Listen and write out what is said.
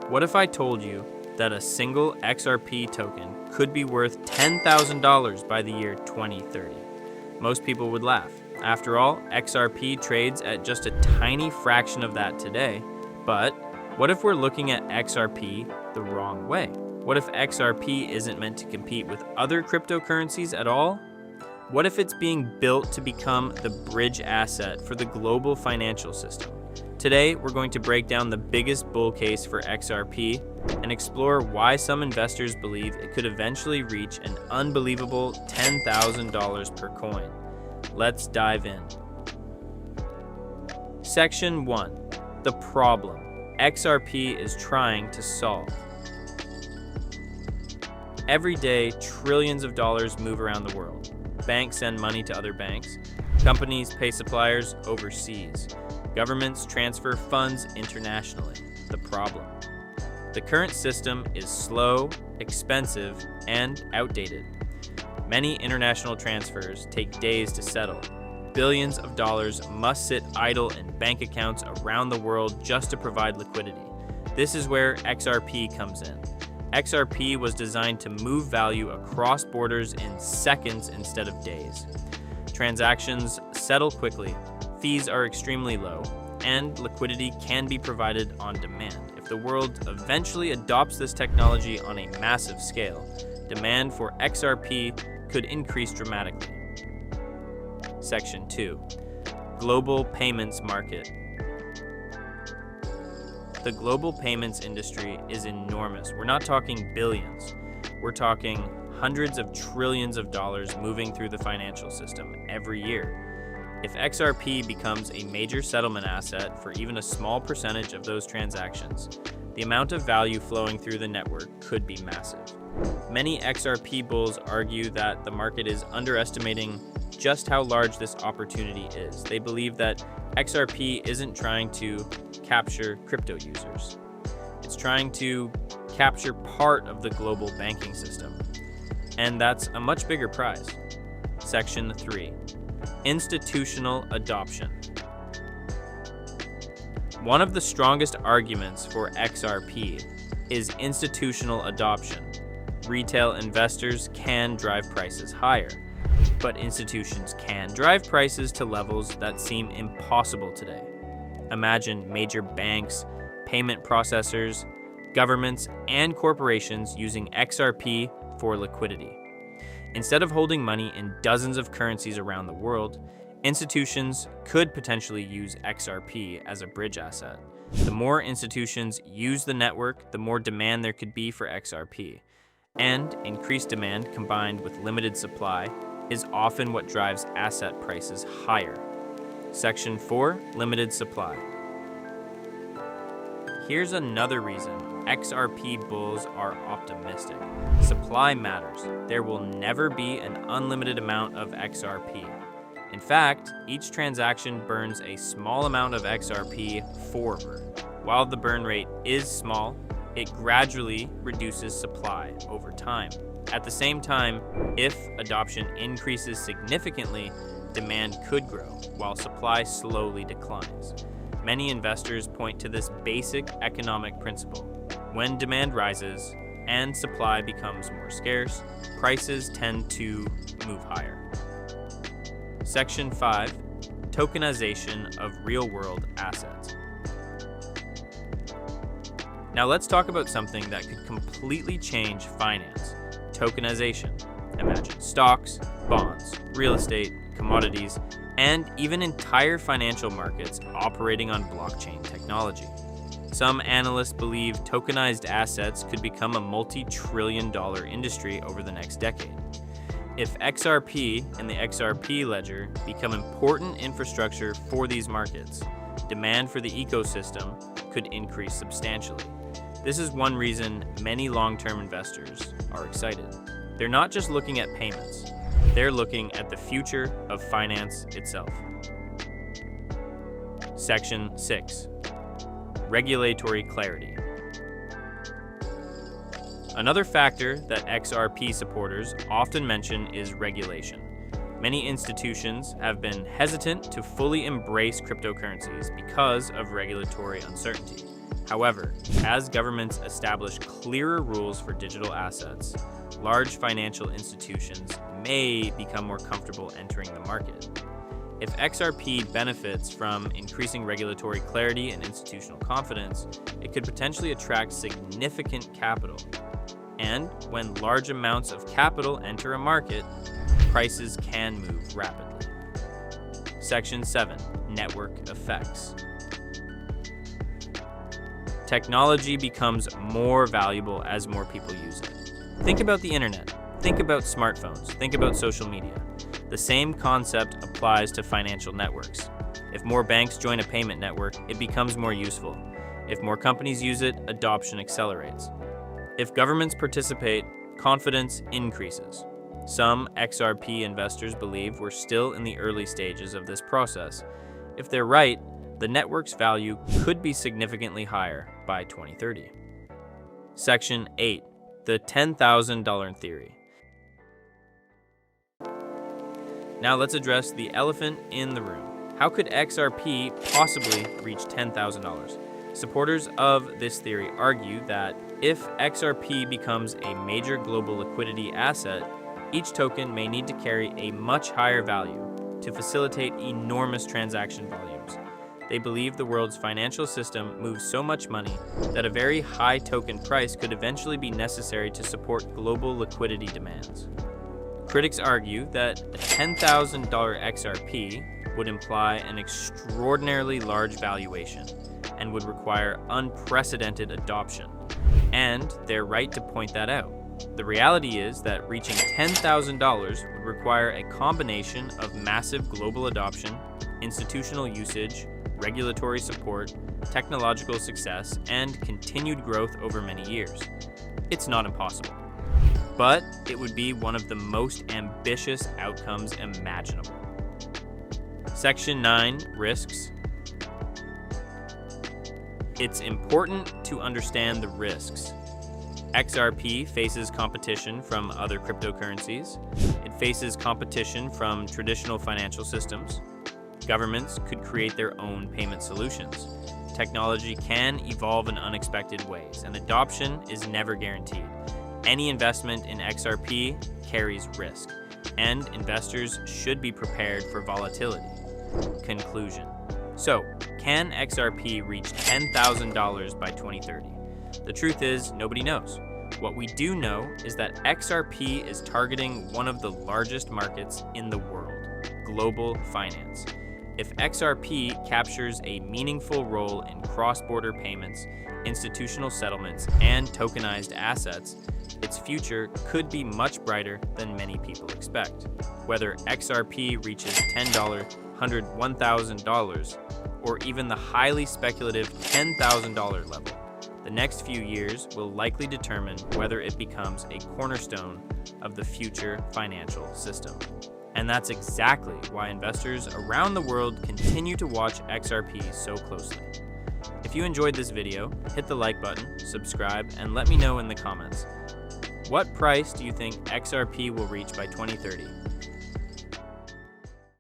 What if I told you that a single XRP token could be worth $10,000 by the year 2030? Most people would laugh. After all, XRP trades at just a tiny fraction of that today. But what if we're looking at XRP the wrong way? What if XRP isn't meant to compete with other cryptocurrencies at all? What if it's being built to become the bridge asset for the global financial system? Today, we're going to break down the biggest bull case for XRP and explore why some investors believe it could eventually reach an unbelievable $10,000 per coin. Let's dive in. Section 1. The problem XRP is trying to solve. Every day, trillions of dollars move around the world. Banks send money to other banks. Companies pay suppliers overseas. Governments transfer funds internationally. The problem: the current system is slow, expensive, and outdated. Many international transfers take days to settle. Billions of dollars must sit idle in bank accounts around the world just to provide liquidity. This is where XRP comes in. XRP was designed to move value across borders in seconds instead of days. Transactions settle quickly, fees are extremely low, and liquidity can be provided on demand. If the world eventually adopts this technology on a massive scale, demand for XRP could increase dramatically. Section 2. Global Payments Market. The global payments industry is enormous. We're not talking billions. We're talking hundreds of trillions of dollars moving through the financial system every year. If XRP becomes a major settlement asset for even a small percentage of those transactions, the amount of value flowing through the network could be massive. Many XRP bulls argue that the market is underestimating just how large this opportunity is. They believe that XRP isn't trying to capture crypto users. It's trying to capture part of the global banking system. And that's a much bigger prize. Section 3. Institutional adoption. One of the strongest arguments for XRP is institutional adoption. Retail investors can drive prices higher, but institutions can drive prices to levels that seem impossible today. Imagine major banks, payment processors, governments, and corporations using XRP for liquidity. Instead of holding money in dozens of currencies around the world, institutions could potentially use XRP as a bridge asset. The more institutions use the network, the more demand there could be for XRP. And increased demand combined with limited supply is often what drives asset prices higher. Section 4. Limited supply. Here's another reason XRP bulls are optimistic. Supply matters. There will never be an unlimited amount of XRP. In fact, each transaction burns a small amount of XRP forward. While the burn rate is small, it gradually reduces supply over time. At the same time, if adoption increases significantly, demand could grow, while supply slowly declines. Many investors point to this basic economic principle. When demand rises and supply becomes more scarce, prices tend to move higher. Section 5. Tokenization of real-world assets. Now let's talk about something that could completely change finance. Tokenization. Imagine stocks, bonds, real estate, commodities, and even entire financial markets operating on blockchain technology. Some analysts believe tokenized assets could become a multi-trillion-dollar industry over the next decade. If XRP and the XRP ledger become important infrastructure for these markets, demand for the ecosystem could increase substantially. This is one reason many long-term investors are excited. They're not just looking at payments, they're looking at the future of finance itself. Section 6. Regulatory clarity. Another factor that XRP supporters often mention is regulation. Many institutions have been hesitant to fully embrace cryptocurrencies because of regulatory uncertainty. However, as governments establish clearer rules for digital assets, large financial institutions may become more comfortable entering the market. If XRP benefits from increasing regulatory clarity and institutional confidence, it could potentially attract significant capital. And when large amounts of capital enter a market, prices can move rapidly. Section 7. Network effects. Technology becomes more valuable as more people use it. Think about the internet. Think about smartphones. Think about social media. The same concept applies to financial networks. If more banks join a payment network, it becomes more useful. If more companies use it, adoption accelerates. If governments participate, confidence increases. Some XRP investors believe we're still in the early stages of this process. If they're right, the network's value could be significantly higher by 2030. Section 8. The $10,000 theory. Now let's address the elephant in the room. How could XRP possibly reach $10,000? Supporters of this theory argue that if XRP becomes a major global liquidity asset, each token may need to carry a much higher value to facilitate enormous transaction volumes. They believe the world's financial system moves so much money that a very high token price could eventually be necessary to support global liquidity demands. Critics argue that a $10,000 XRP would imply an extraordinarily large valuation and would require unprecedented adoption. And they're right to point that out. The reality is that reaching $10,000 would require a combination of massive global adoption, institutional usage, regulatory support, technological success, and continued growth over many years. It's not impossible, but it would be one of the most ambitious outcomes imaginable. Section 9. Risks. It's important to understand the risks. XRP faces competition from other cryptocurrencies. It faces competition from traditional financial systems. Governments could create their own payment solutions. Technology can evolve in unexpected ways, and adoption is never guaranteed. Any investment in XRP carries risk, and investors should be prepared for volatility. Conclusion. So, can XRP reach $10,000 by 2030? The truth is, nobody knows. What we do know is that XRP is targeting one of the largest markets in the world, global finance. If XRP captures a meaningful role in cross-border payments, institutional settlements, and tokenized assets, its future could be much brighter than many people expect. Whether XRP reaches $10, $100, $1,000, or even the highly speculative $10,000 level, the next few years will likely determine whether it becomes a cornerstone of the future financial system. And that's exactly why investors around the world continue to watch XRP so closely. If you enjoyed this video, hit the like button, subscribe, and let me know in the comments. What price do you think XRP will reach by 2030?